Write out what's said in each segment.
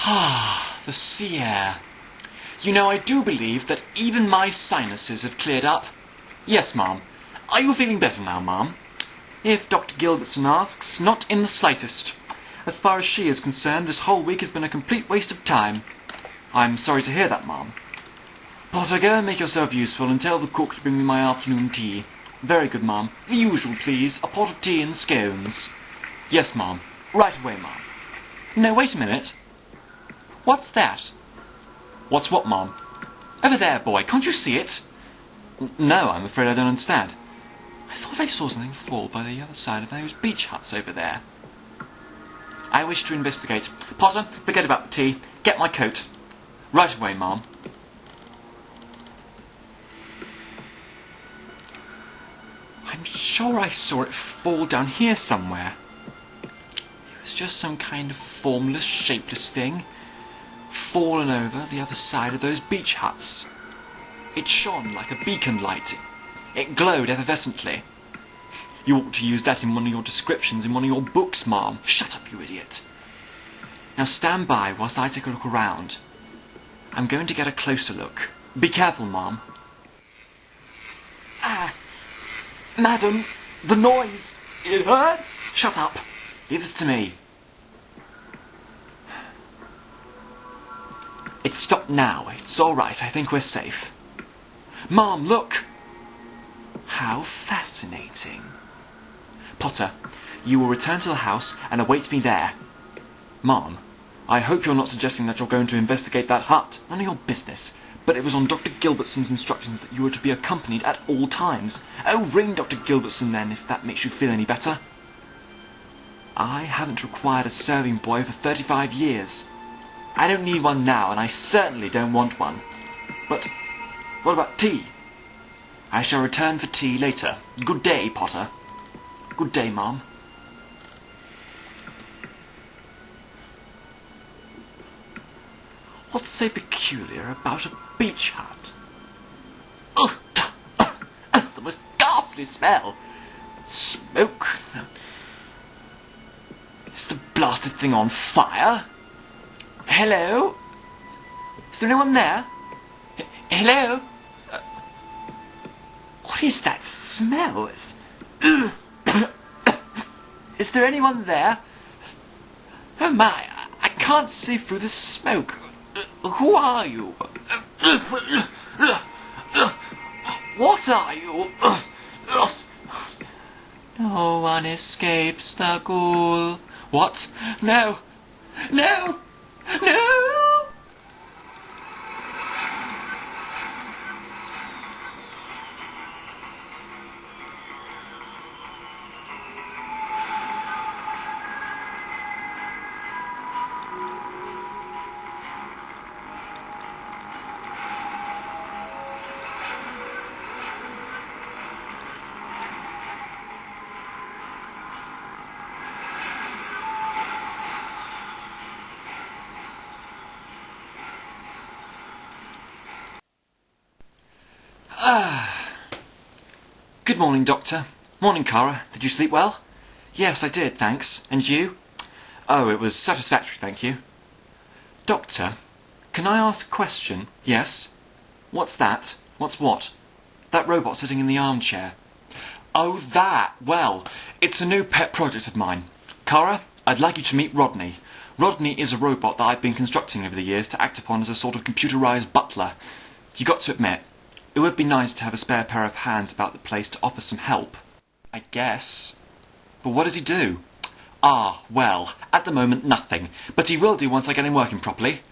Ah, the sea air. You know, I do believe that even my sinuses have cleared up. Yes, ma'am. Are you feeling better now, ma'am? If Dr. Gilbertson asks, not in the slightest. As far as she is concerned, this whole week has been a complete waste of time. I'm sorry to hear that, ma'am. Potter, go and make yourself useful and tell the cook to bring me my afternoon tea. Very good, ma'am. The usual, please. A pot of tea and scones. Yes, ma'am. Right away, ma'am. No, wait a minute. What's that? What's what, ma'am? Over there, boy. Can't you see it? No, I'm afraid I don't understand. I thought I saw something fall by the other side of those beach huts over there. I wish to investigate. Potter, forget about the tea. Get my coat. Right away, ma'am. I'm sure I saw it fall down here somewhere. It was just some kind of formless, shapeless thing, fallen over the other side of those beach huts. It shone like a beacon light. It glowed effervescently. You ought to use that in one of your descriptions in one of your books, ma'am. Shut up, you idiot. Now stand by whilst I take a look around. I'm going to get a closer look. Be careful, ma'am. Ah, madam, the noise. It hurts. Shut up. Leave this to me. It's stopped now. It's all right. I think we're safe. Ma'am, look. How fascinating. Potter, you will return to the house and await me there. Ma'am, I hope you're not suggesting that you're going to investigate that hut. None of your business. But it was on Dr. Gilbertson's instructions that you were to be accompanied at all times. Oh, ring Dr. Gilbertson then, if that makes you feel any better. I haven't required a serving boy for 35 years. I don't need one now, and I certainly don't want one. But what about tea? I shall return for tea later. Good day, Potter. Good day, ma'am. What's so peculiar about a beach hut? Ugh! The most ghastly smell! Smoke! Is the blasted thing on fire? Hello? Is there anyone there? Hello? What is that smell? Is there anyone there? Oh my, I can't see through the smoke. Who are you? What are you? No one escapes the ghoul. What? No! No! No! Good morning, Doctor. Morning, Cara. Did you sleep well? Yes, I did, thanks. And you? Oh, it was satisfactory, thank you. Doctor, can I ask a question? Yes? What's that? What's what? That robot sitting in the armchair. Oh, that! Well, it's a new pet project of mine. Cara, I'd like you to meet Rodney. Rodney is a robot that I've been constructing over the years to act upon as a sort of computerized butler. You got to admit, it would be nice to have a spare pair of hands about the place to offer some help. I guess. But what does he do? Ah, well, at the moment nothing. But he will do once I get him working properly.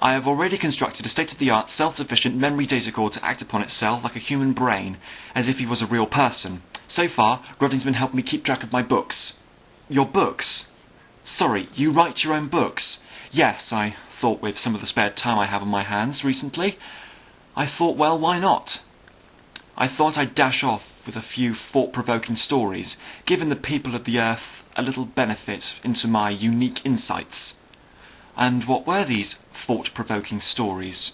I have already constructed a state-of-the-art, self-sufficient memory data core to act upon itself like a human brain, as if he was a real person. So far, Rodney's been helping me keep track of my books. Your books? Sorry, you write your own books? Yes, I thought with some of the spare time I have on my hands recently, I thought, well, why not? I thought I'd dash off with a few thought-provoking stories, giving the people of the earth a little benefit into my unique insights. And what were these thought-provoking stories?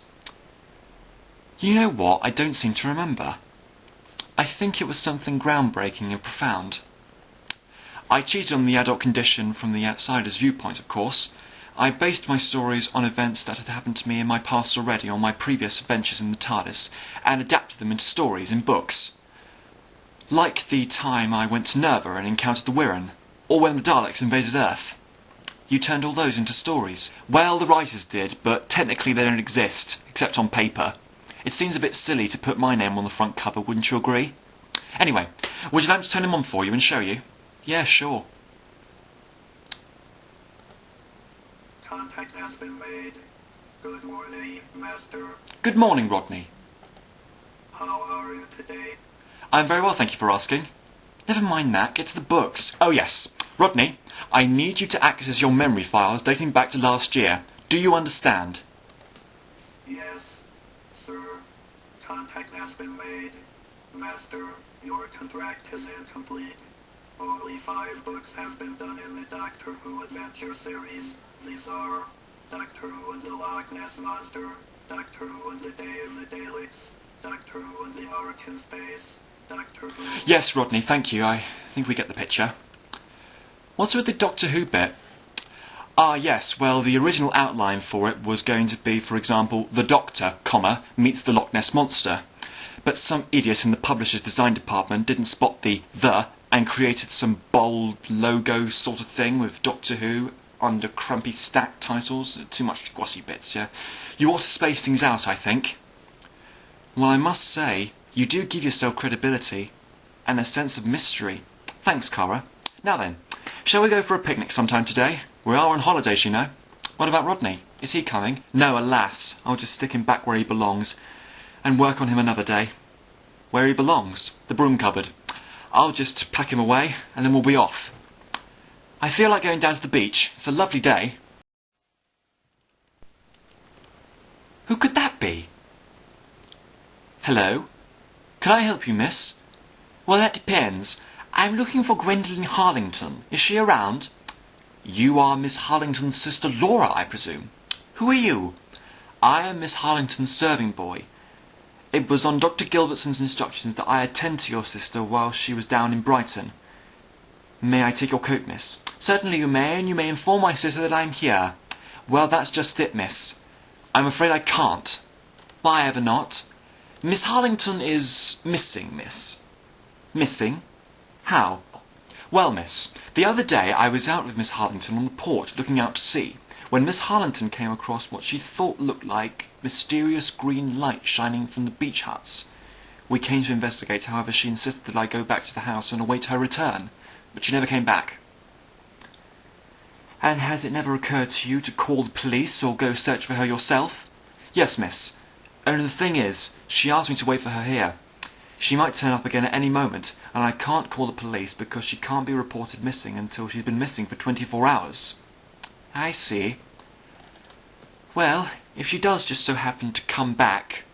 You know what? I don't seem to remember. I think it was something groundbreaking and profound. I cheated on the adult condition from the outsider's viewpoint, of course. I based my stories on events that had happened to me in my past already on my previous adventures in the TARDIS, and adapted them into stories in books. Like the time I went to Nerva and encountered the Wirren, or when the Daleks invaded Earth. You turned all those into stories. Well, the writers did, but technically they don't exist, except on paper. It seems a bit silly to put my name on the front cover, wouldn't you agree? Anyway, would you like me to turn them on for you and show you? Yeah, sure. Contact has been made. Good morning, Master. Good morning, Rodney. How are you today? I'm very well, thank you for asking. Never mind that, get to the books. Oh yes, Rodney, I need you to access your memory files dating back to last year. Do you understand? Yes, sir. Contact has been made. Master, your contract is incomplete. Only 5 books have been done in the Doctor Who Adventure series. These are Doctor Who and the Loch Ness Monster, Doctor Who and the Day of the Daleks, Doctor Who and the Ark in Space, Doctor Who... Yes, Rodney, thank you. I think we get the picture. What's with the Doctor Who bit? Ah, yes, well, the original outline for it was going to be, for example, the Doctor, meets the Loch Ness Monster. But some idiot in the publisher's design department didn't spot the and created some bold logo sort of thing with Doctor Who under crumpy stacked titles. Too much glossy bits, yeah. You ought to space things out, I think. Well, I must say, you do give yourself credibility and a sense of mystery. Thanks, Cara. Now then, shall we go for a picnic sometime today? We are on holidays, you know. What about Rodney? Is he coming? No, alas. I'll just stick him back where he belongs and work on him another day. Where he belongs? The broom cupboard. I'll just pack him away and then we'll be off. I feel like going down to the beach. It's a lovely day. Who could that be? Hello? Can I help you, miss? Well, that depends. I'm looking for Gwendolen Harlington. Is she around? You are Miss Harlington's sister Laura, I presume. Who are you? I am Miss Harlington's serving boy. It was on Dr. Gilbertson's instructions that I attend to your sister while she was down in Brighton. May I take your coat, miss? Certainly you may, and you may inform my sister that I'm here. Well, that's just it, miss. I'm afraid I can't. Why ever not? Miss Harlington is missing, miss. Missing? How? Well, miss, the other day I was out with Miss Harlington on the porch looking out to sea, when Miss Harlington came across what she thought looked like mysterious green light shining from the beach huts. We came to investigate, however she insisted that I go back to the house and await her return, but she never came back. And has it never occurred to you to call the police or go search for her yourself? Yes, miss. Only the thing is, she asked me to wait for her here. She might turn up again at any moment, and I can't call the police because she can't be reported missing until she's been missing for 24 hours. I see. Well, if she does just so happen to come back,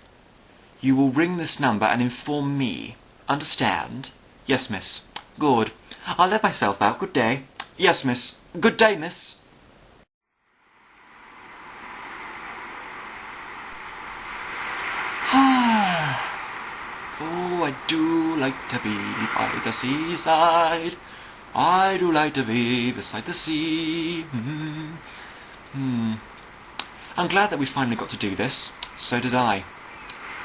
you will ring this number and inform me. Understand? Yes, miss. Good. I'll let myself out. Good day. Yes, miss. Good day, miss. Oh, I do like to be by the seaside. I do like to be beside the sea. I'm glad that we finally got to do this. So did I.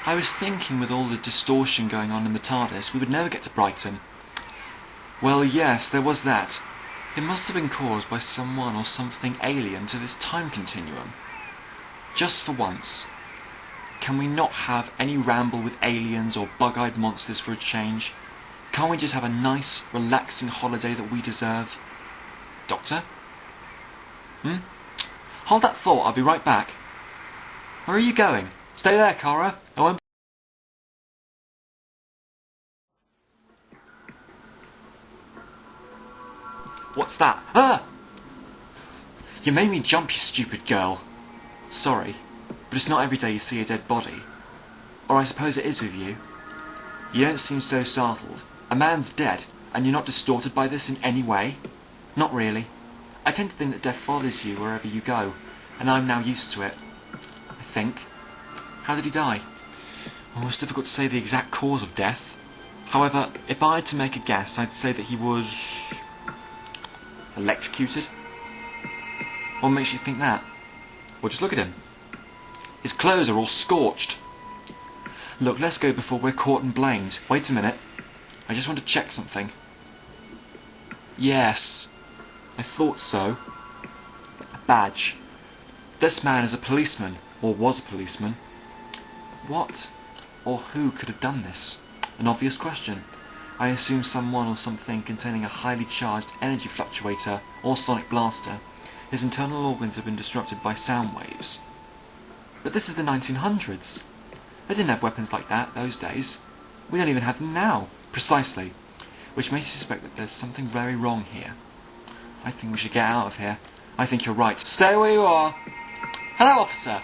I was thinking with all the distortion going on in the TARDIS, we would never get to Brighton. Well, yes, there was that. It must have been caused by someone or something alien to this time continuum. Just for once. Can we not have any ramble with aliens or bug-eyed monsters for a change? Can't we just have a nice, relaxing holiday that we deserve? Doctor? Hold that thought, I'll be right back. Where are you going? Stay there, Cara. I won't... What's that? Ah! You made me jump, you stupid girl. Sorry, but it's not every day you see a dead body. Or I suppose it is with you. You don't seem so startled. A man's dead, and you're not distorted by this in any way? Not really. I tend to think that death follows you wherever you go, and I'm now used to it. I think. How did he die? Well, it's difficult to say the exact cause of death. However, if I had to make a guess, I'd say that he was... electrocuted? What makes you think that? Well, just look at him. His clothes are all scorched. Look, let's go before we're caught and blamed. Wait a minute. I just want to check something. Yes, I thought so. A badge. This man is a policeman, or was a policeman. What or who could have done this? An obvious question. I assume someone or something containing a highly charged energy fluctuator or sonic blaster. His internal organs have been disrupted by sound waves. But this is the 1900s. They didn't have weapons like that those days. We don't even have them now. Precisely. Which makes you suspect that there's something very wrong here. I think we should get out of here. I think you're right. Stay where you are. Hello, officer.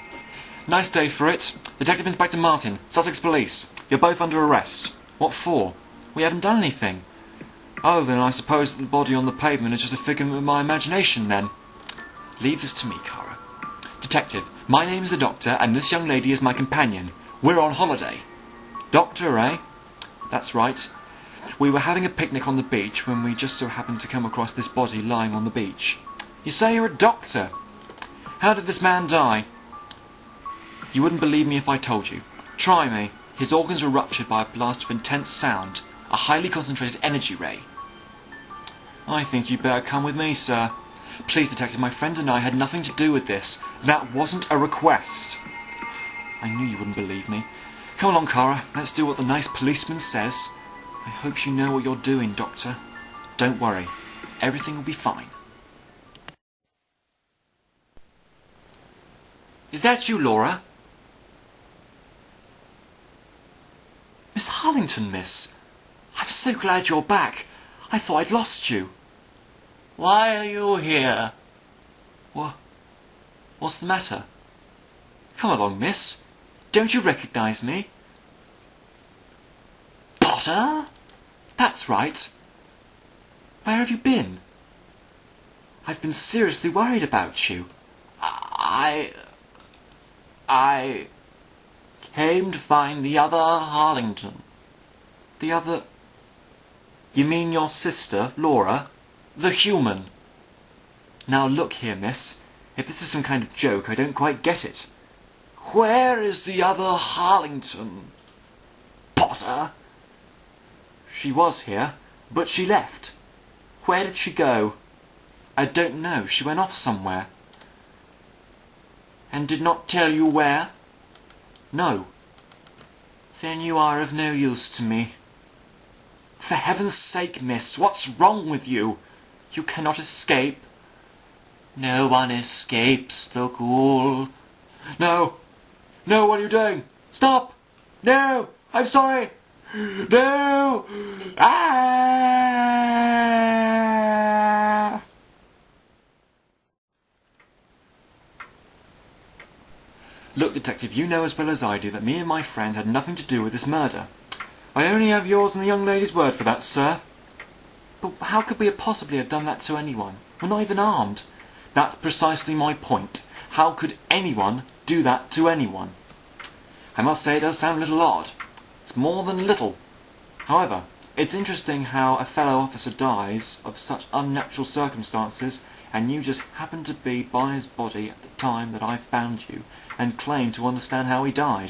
Nice day for it. Detective Inspector Martin, Sussex Police. You're both under arrest. What for? We haven't done anything. Oh, then I suppose that the body on the pavement is just a figment of my imagination, then. Leave this to me, Cara. Detective, my name is the Doctor, and this young lady is my companion. We're on holiday. Doctor, eh? That's right. We were having a picnic on the beach when we just so happened to come across this body lying on the beach. You say you're a doctor. How did this man die? You wouldn't believe me if I told you. Try me. His organs were ruptured by a blast of intense sound, a highly concentrated energy ray. I think you'd better come with me, sir. Please, Detective, my friend and I had nothing to do with this. That wasn't a request. I knew you wouldn't believe me. Come along, Cara. Let's do what the nice policeman says. I hope you know what you're doing, Doctor. Don't worry. Everything will be fine. Is that you, Laura? Miss Harlington, miss. I'm so glad you're back. I thought I'd lost you. Why are you here? What's the matter? Come along, miss. Don't you recognise me? Potter? That's right. Where have you been? I've been seriously worried about you. I came to find the other Harlington. The other... You mean your sister, Laura? The human? Now look here, miss. If this is some kind of joke, I don't quite get it. Where is the other Harlington? Potter? She was here, but she left. Where did she go? I don't know. She went off somewhere. And did not tell you where? No. Then you are of no use to me. For heaven's sake, miss, what's wrong with you? You cannot escape. No one escapes the Ghoul. No! No, what are you doing? Stop! No! I'm sorry! No! Ah! Look, Detective, you know as well as I do that me and my friend had nothing to do with this murder. I only have yours and the young lady's word for that, sir. But how could we possibly have done that to anyone? We're not even armed. That's precisely my point. How could anyone do that to anyone? I must say it does sound a little odd. It's more than little. However, it's interesting how a fellow officer dies of such unnatural circumstances, and you just happen to be by his body at the time that I found you, and claim to understand how he died.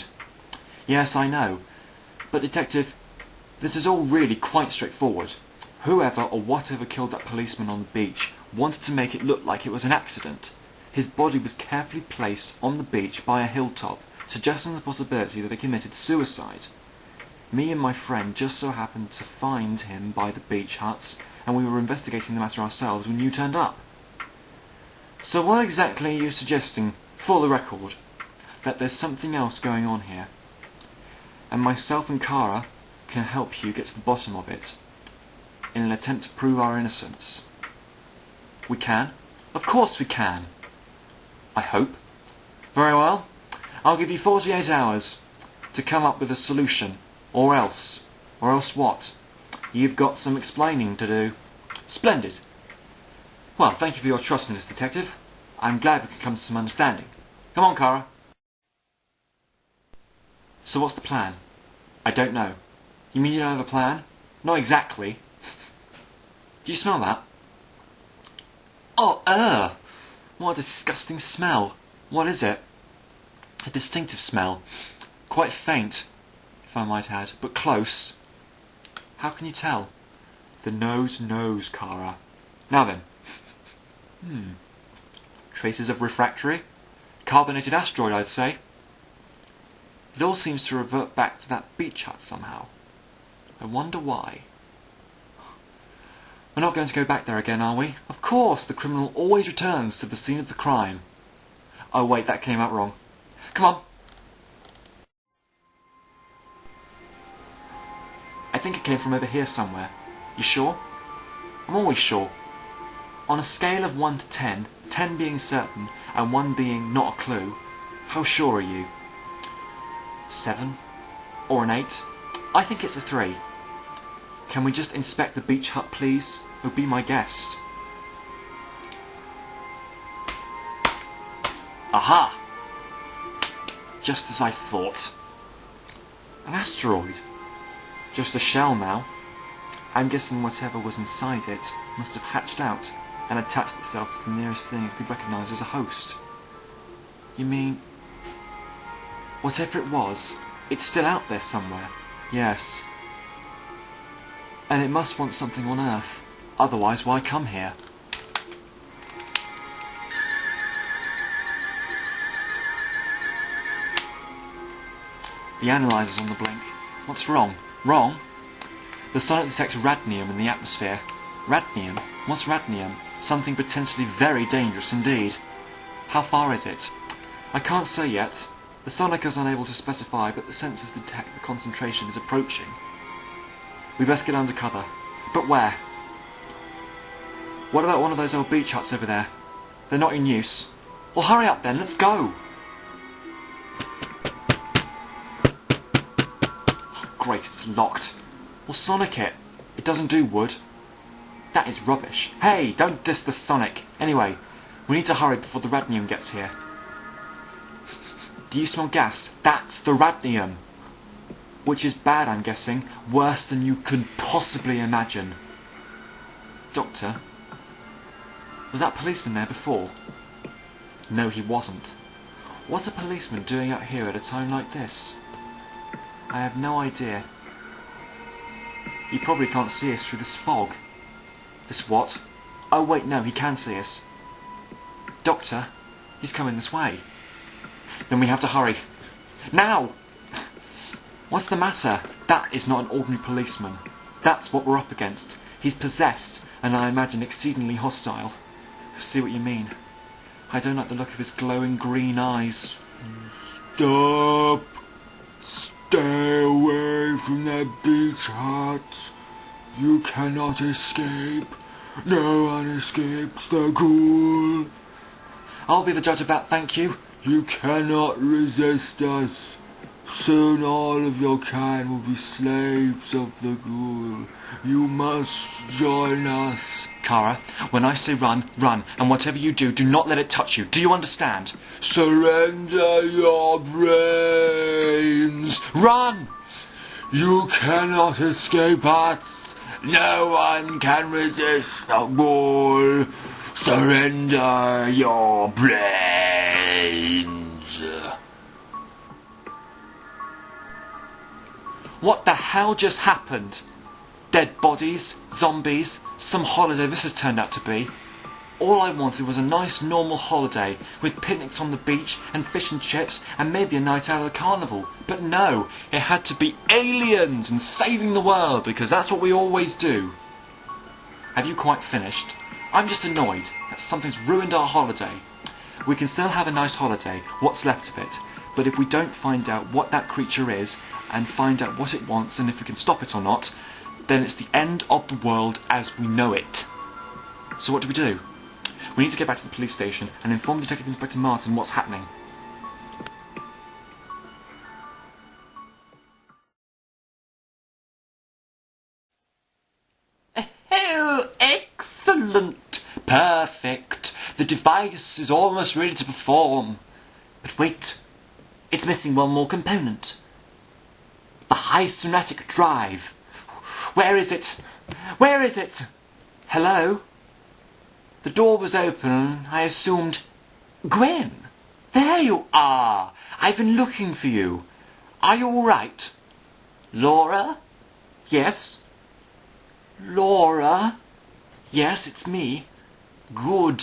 Yes, I know. But, Detective, this is all really quite straightforward. Whoever or whatever killed that policeman on the beach wanted to make it look like it was an accident. His body was carefully placed on the beach by a hilltop, suggesting the possibility that he committed suicide. Me and my friend just so happened to find him by the beach huts, and we were investigating the matter ourselves when you turned up. So what exactly are you suggesting, for the record? That there's something else going on here. And myself and Cara can help you get to the bottom of it, in an attempt to prove our innocence. We can? Of course we can. I hope. Very well. I'll give you 48 hours to come up with a solution. Or else. Or else what? You've got some explaining to do. Splendid. Well, thank you for your trust in this, Detective. I'm glad we can come to some understanding. Come on, Cara. So what's the plan? I don't know. You mean you don't have a plan? Not exactly. Do you smell that? Oh, What a disgusting smell. What is it? A distinctive smell. Quite faint, if I might add, but close. How can you tell? The nose knows, Kara. Now then. Traces of refractory? Carbonated asteroid, I'd say. It all seems to revert back to that beach hut somehow. I wonder why. We're not going to go back there again, are we? Of course, the criminal always returns to the scene of the crime. Oh wait, that came out wrong. Come on. I think it came from over here somewhere. You sure? I'm always sure. On a scale of 1 to 10, 10 being certain and 1 being not a clue, how sure are you? 7? Or an 8? I think it's a 3. Can we just inspect the beach hut, please? You'll be my guest. Aha! Just as I thought. An asteroid. Just a shell now. I'm guessing whatever was inside it must have hatched out and attached itself to the nearest thing it could recognise as a host. You mean... whatever it was, it's still out there somewhere? Yes. And it must want something on Earth. Otherwise, why come here? The analyzer's on the blink. What's wrong? Wrong? The sonic detects radnium in the atmosphere. Radnium? What's radnium? Something potentially very dangerous indeed. How far is it? I can't say yet. The sonic is unable to specify, but the sensors detect the concentration is approaching. We best get under cover. But where? What about one of those old beach huts over there? They're not in use. Well, hurry up then, let's go! Oh, great, it's locked. Well, sonic it. It doesn't do wood. That is rubbish. Hey, don't diss the sonic. Anyway, we need to hurry before the radnium gets here. Do you smell gas? That's the radnium. Which is bad, I'm guessing. Worse than you could possibly imagine. Doctor? Was that policeman there before? No, he wasn't. What's a policeman doing out here at a time like this? I have no idea. He probably can't see us through this fog. This what? Oh wait, no, he can see us. Doctor, he's coming this way. Then we have to hurry. Now! What's the matter? That is not an ordinary policeman. That's what we're up against. He's possessed, and I imagine exceedingly hostile. See what you mean. I don't like the look of his glowing green eyes. Stop! Stay away from that beach hut. You cannot escape. No one escapes the ghoul. I'll be the judge of that, thank you. You cannot resist us. Soon all of your kind will be slaves of the ghoul. You must join us. Kara, when I say run, run. And whatever you do, do not let it touch you. Do you understand? Surrender your brains. Run! You cannot escape us. No one can resist the ghoul. Surrender your brains. What the hell just happened? Dead bodies, zombies, some holiday this has turned out to be. All I wanted was a nice normal holiday with picnics on the beach and fish and chips and maybe a night out at a carnival. But no, it had to be aliens and saving the world because that's what we always do. Have you quite finished? I'm just annoyed that something's ruined our holiday. We can still have a nice holiday, what's left of it, but if we don't find out what that creature is and find out what it wants and if we can stop it or not, then it's the end of the world as we know it. So what do? We need to get back to the police station and inform Detective Inspector Martin what's happening. Oh, excellent! Perfect! The device is almost ready to perform. But wait, it's missing one more component. The high somatic drive. Where is it? Where is it? Hello? The door was open and I assumed... Gwen! There you are! I've been looking for you. Are you all right? Laura? Yes? Laura? Yes, it's me. Good.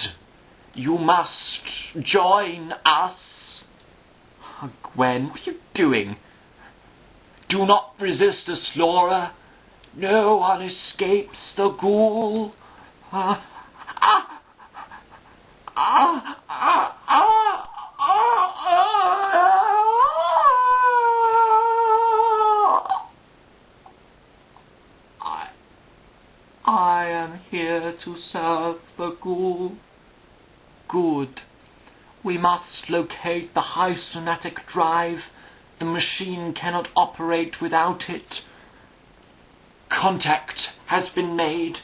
You must join us. Oh, Gwen, what are you doing? Do not resist us, Laura. No one escapes the ghoul. I am here to serve the ghoul. Good. We must locate the high sonatic drive. The machine cannot operate without it. Contact has been made.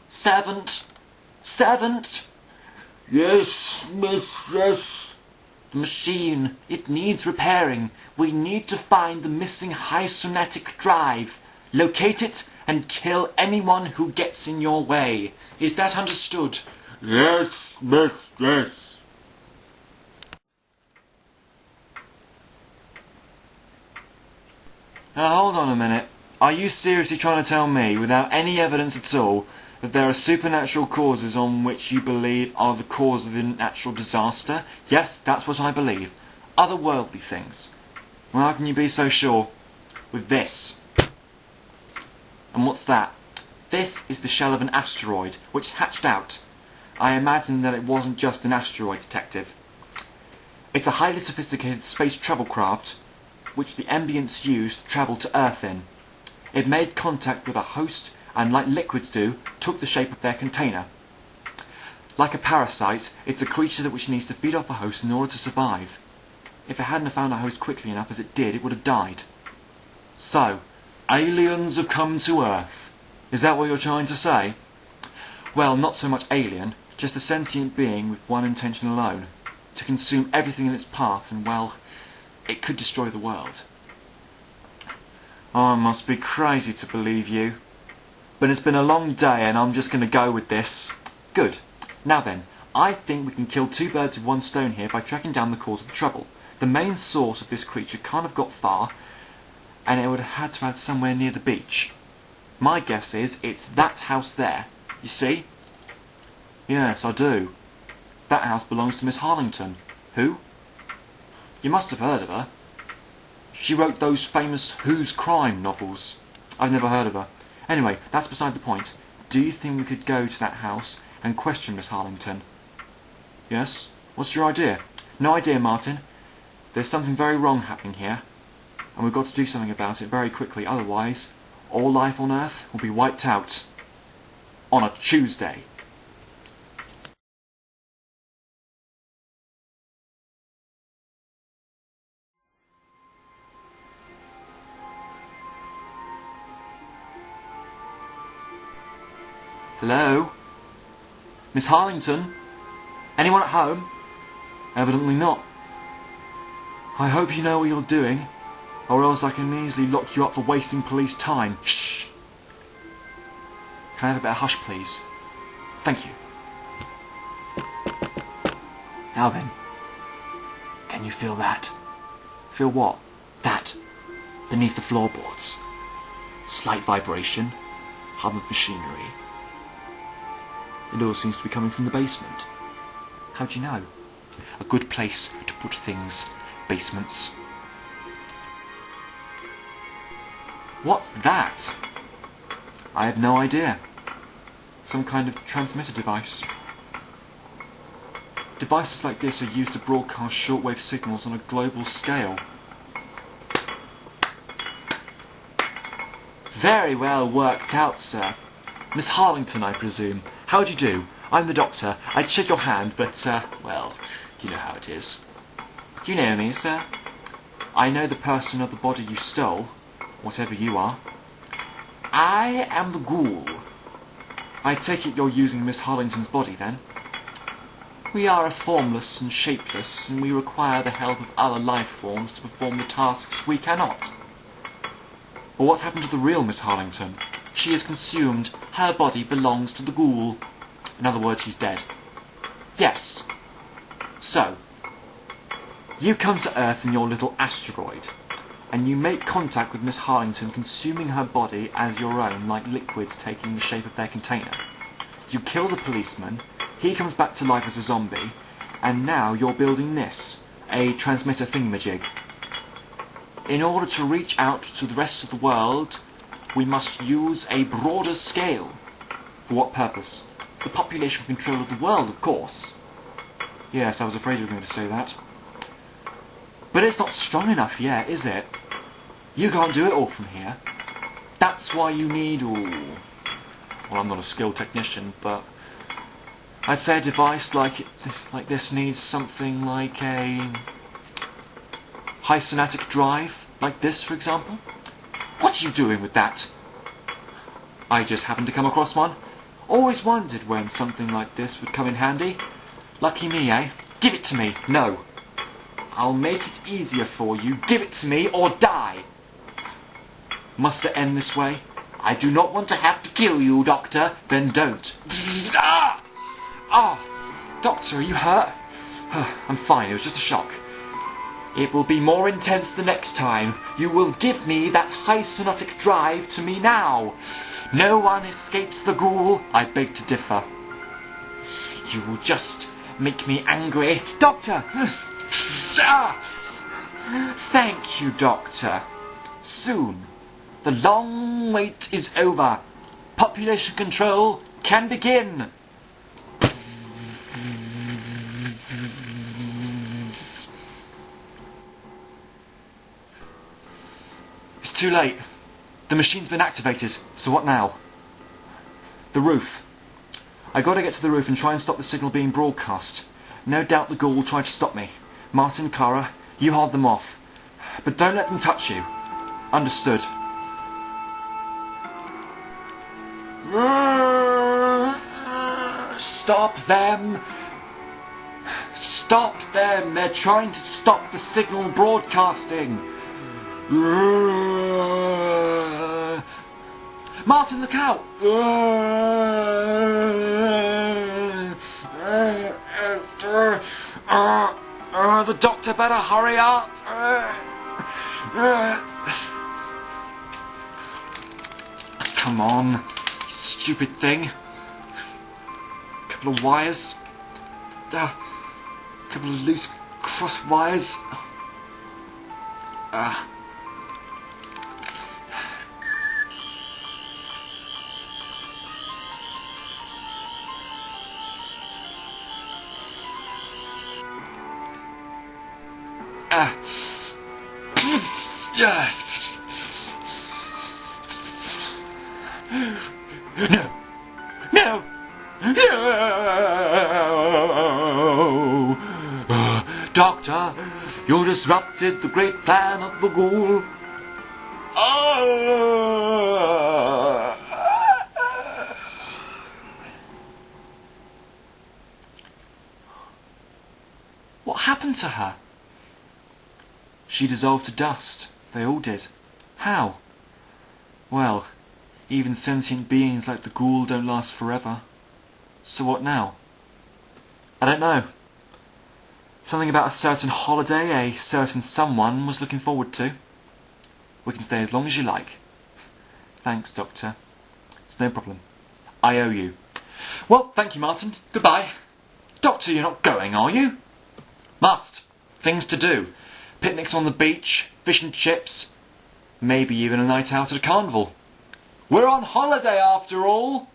Servant? Servant? Yes, mistress. The machine, it needs repairing. We need to find the missing high sonatic drive. Locate it and kill anyone who gets in your way. Is that understood? Yes, mistress. Now hold on a minute. Are you seriously trying to tell me, without any evidence at all, that there are supernatural causes on which you believe are the cause of the natural disaster? Yes, that's what I believe. Otherworldly things. Well, how can you be so sure? With this. And what's that? This is the shell of an asteroid, which hatched out. I imagine that it wasn't just an asteroid, detective. It's a highly sophisticated space travel craft, which the ambients used to travel to Earth in. It made contact with a host and, like liquids do, took the shape of their container. Like a parasite, it's a creature which needs to feed off a host in order to survive. If it hadn't found a host quickly enough as it did, it would have died. So, aliens have come to Earth. Is that what you're trying to say? Well, not so much alien, just a sentient being with one intention alone. To consume everything in its path and, well, it could destroy the world. Oh, I must be crazy to believe you. But it's been a long day and I'm just going to go with this. Good. Now then, I think we can kill two birds with one stone here by tracking down the cause of the trouble. The main source of this creature can't have got far, and it would have had to have somewhere near the beach. My guess is it's that house there. You see? Yes, I do. That house belongs to Miss Harlington. Who? You must have heard of her. She wrote those famous Who's Crime novels. I've never heard of her. Anyway, that's beside the point. Do you think we could go to that house and question Miss Harlington? Yes? What's your idea? No idea, Martin. There's something very wrong happening here, and we've got to do something about it very quickly, otherwise all life on Earth will be wiped out on a Tuesday. Hello? Miss Harlington? Anyone at home? Evidently not. I hope you know what you're doing, or else I can easily lock you up for wasting police time. Shh! Can I have a bit of hush, please? Thank you. Now then, can you feel that? Feel what? That. Beneath the floorboards. Slight vibration. Hum of machinery. It all seems to be coming from the basement. How do you know? A good place to put things. Basements. What's that? I have no idea. Some kind of transmitter device. Devices like this are used to broadcast shortwave signals on a global scale. Very well worked out, sir. Miss Harlington, I presume. How do you do? I'm the doctor. I'd shake your hand, but, well, you know how it is. Do you know me, sir? I know the person of the body you stole, whatever you are. I am the Ghoul. I take it you're using Miss Harlington's body, then? We are formless and shapeless, and we require the help of other life forms to perform the tasks we cannot. But what's happened to the real Miss Harlington? She is consumed. Her body belongs to the Ghoul. In other words, she's dead. Yes. So, you come to Earth in your little asteroid, and you make contact with Miss Harrington, consuming her body as your own, like liquids taking the shape of their container. You kill the policeman, he comes back to life as a zombie, and now you're building this, a transmitter thingamajig. In order to reach out to the rest of the world, we must use a broader scale. For what purpose? The population control of the world, of course. Yes, I was afraid you were going to say that. But it's not strong enough yet, is it? You can't do it all from here. That's why you need... Well, I'm not a skilled technician, but I'd say a device like this needs something like a high sonatic drive, like this, for example. What are you doing with that? I just happened to come across one. Always wondered when something like this would come in handy. Lucky me, eh? Give it to me. No. I'll make it easier for you. Give it to me or die. Must it end this way? I do not want to have to kill you, Doctor. Then don't. Ah! Oh, Doctor, are you hurt? I'm fine. It was just a shock. It will be more intense the next time. You will give me that high sonatic drive to me now. No one escapes the Ghoul. I beg to differ. You will just make me angry. Doctor! Thank you, Doctor. Soon. The long wait is over. Population control can begin. It's too late. The machine's been activated. So what now? The roof. I gotta get to the roof and try and stop the signal being broadcast. No doubt the Ghoul will try to stop me. Martin, Clara, you hold them off. But don't let them touch you. Understood. Stop them! Stop them! They're trying to stop the signal broadcasting! Martin, look out! The doctor better hurry up! Come on, stupid thing. Couple of wires. Couple of loose cross wires. No! No! No! Doctor, you disrupted the great plan of the Ghoul. What happened to her? She dissolved to dust. They all did. How? Well, even sentient beings like the Ghoul don't last forever. So what now? I don't know. Something about a certain holiday a certain someone was looking forward to. We can stay as long as you like. Thanks, Doctor. It's no problem. I owe you. Well, thank you, Martin. Goodbye. Doctor, you're not going, are you? Must. Things to do. Picnics on the beach, fish and chips, maybe even a night out at a carnival. We're on holiday after all!